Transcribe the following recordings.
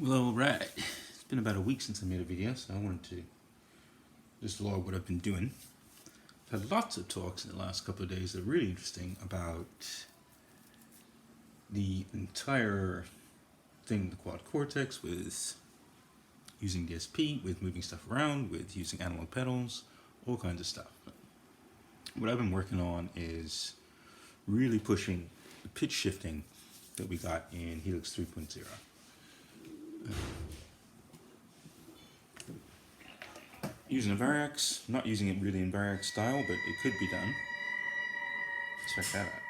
Well, alright. It's been about a week since I made a video, so I wanted to just log what I've been doing. I've had lots of talks in the last couple of days that are really interesting about the entire thing with the quad cortex, with using DSP, with moving stuff around, with using analog pedals, all kinds of stuff. What I've been working on is really pushing the pitch shifting that we got in Helix 3.0. Using a Variax, not using it really in Variax style, but it could be done. Check that out.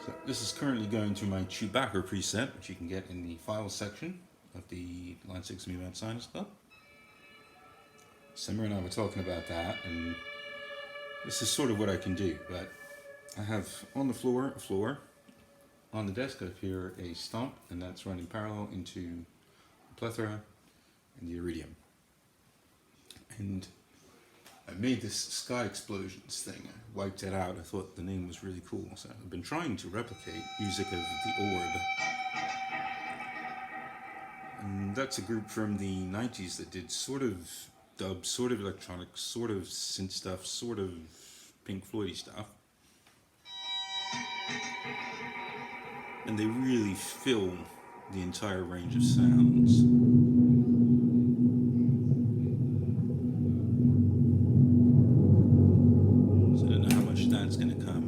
So this is currently going through my Chewbacca preset, which you can get in the files section of the Line 6 Move Out Sinus Club. Summer and I were talking about that, and this is sort of what I can do, but I have on the floor a floor. On the desk up here a Hxstomp, and that's running parallel into the Plethora and the Iridium. And I made this sky explosions thing. I wiped it out. I thought the name was really cool. So I've been trying to replicate music of the Orb. And that's a group from the 90s that did sort of dub, sort of electronic, sort of synth stuff, sort of Pink Floydy stuff. And they really fill the entire range of sounds. So I don't know how much that's going to come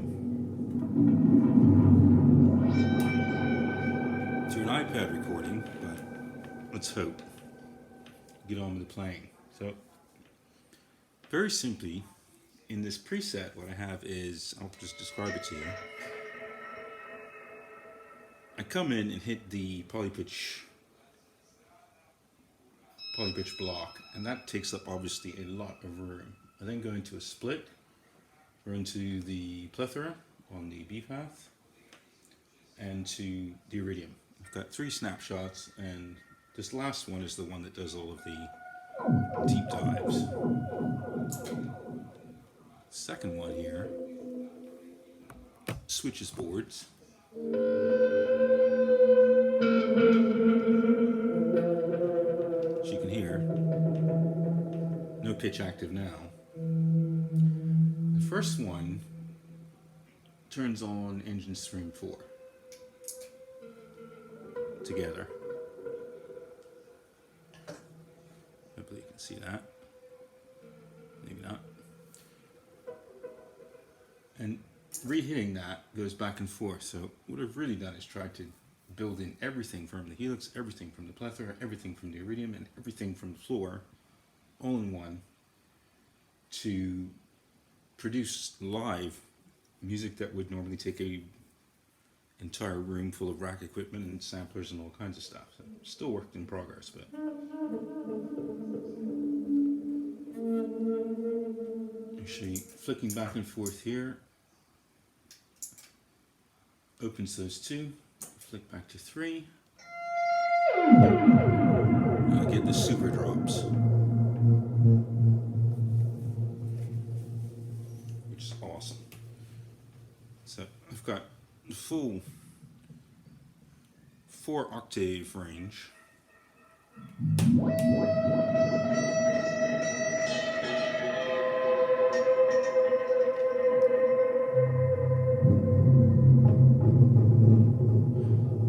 to an iPad recording, but let's hope. Get on with the playing. So, very simply, in this preset, what I have is, I'll just describe it to you. I come in and hit the polypitch block, and that takes up obviously a lot of room. I then go into a split, or into the Plethora on the B path, and to the Iridium. I've got 3 snapshots, and this last one is the one that does all of the deep dives. Second one here switches boards. As you can hear, no pitch active now. The first one turns on engines 3 and 4 together. Hopefully you can see that. Maybe not. And re-hitting that goes back and forth. So what I've really done is tried to build in everything from the Helix, everything from the Plethora, everything from the Iridium, and everything from the floor, all in one, to produce live music that would normally take a entire room full of rack equipment and samplers and all kinds of stuff. So still work in progress, but actually flicking back and forth here opens those 2. Flick back to 3. I get the super drops, which is awesome. So I've got the full 4 octave range.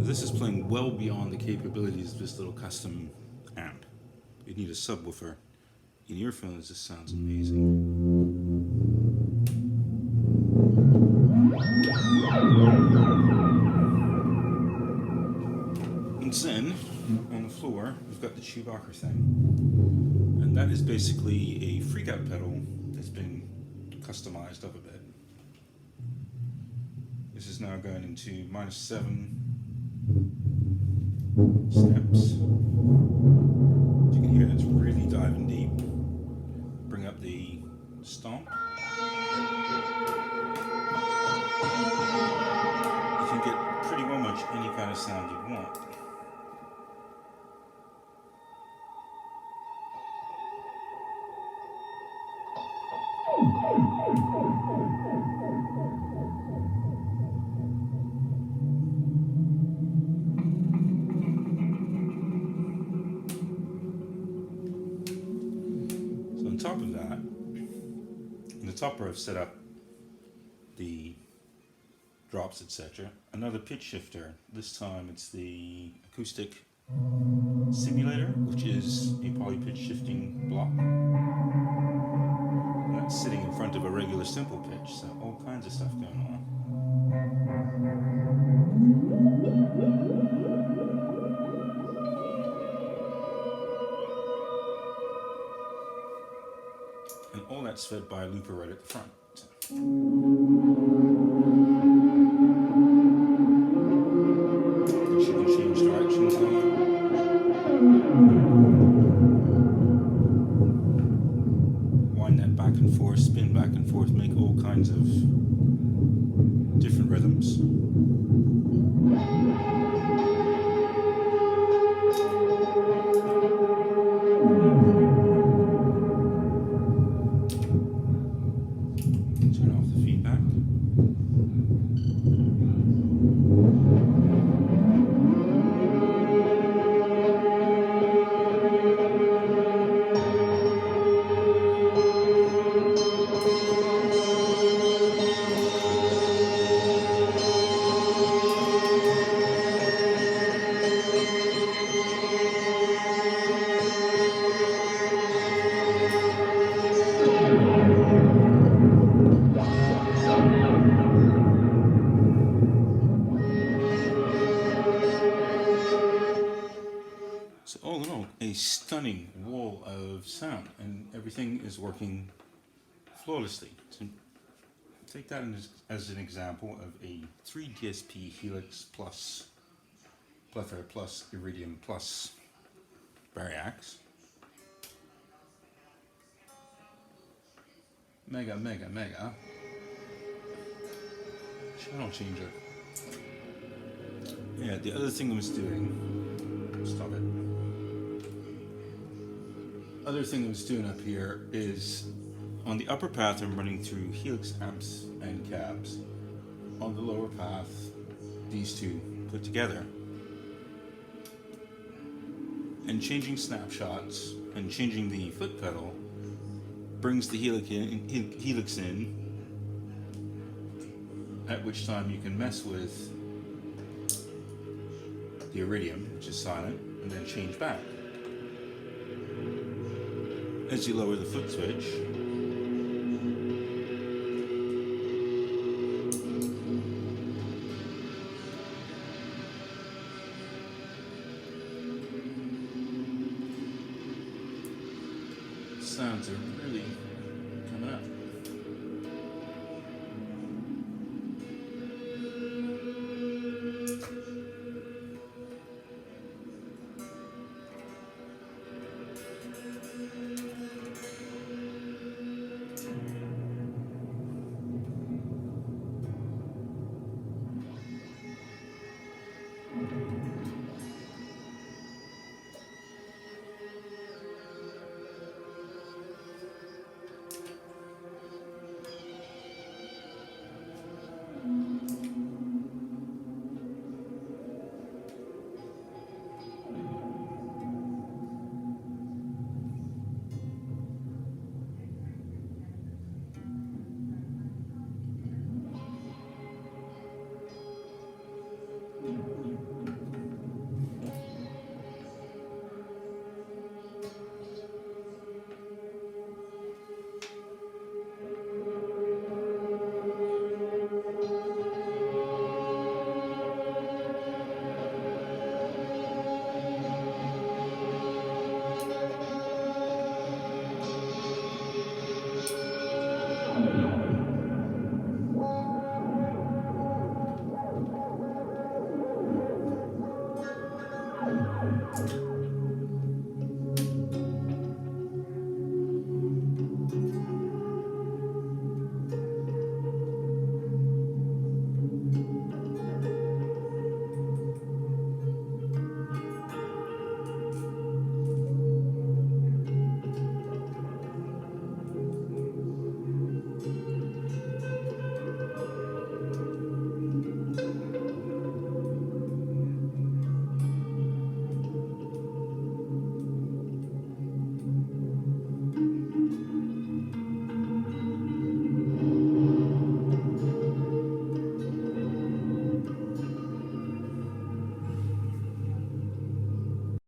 This is playing well beyond the capabilities of this little custom amp. You need a subwoofer. In earphones, this sounds amazing. And then, on the floor, we've got the Chewbacca thing. And that is basically a freak-out pedal that's been customized up a bit. This is now going into -7 steps. As you can hear, it's really diving deep. Bring up the stomp. You can get pretty well much any kind of sound you want. top where I've set up the drops, etc. Another pitch shifter. This time it's the acoustic simulator, which is a poly pitch shifting block. And that's sitting in front of a regular simple pitch, so all kinds of stuff going on. And all that's fed by a looper right at the front. Which you can change directions on. Wind that back and forth, spin back and forth, make all kinds of different rhythms. Turn off the feedback. So all in all, a stunning wall of sound, and everything is working flawlessly. So take that as an example of a 3 DSP Helix plus Plethora plus Iridium plus Variax. Mega channel changer. Yeah, the other thing I was doing, stop it. Other thing I was doing up here is on the upper path I'm running through Helix amps and cabs. On the lower path, these two put together. And changing snapshots and changing the foot pedal brings the Helix in, at which time you can mess with the Iridium, which is silent, and then change back. As you lower the foot switch, sounds are really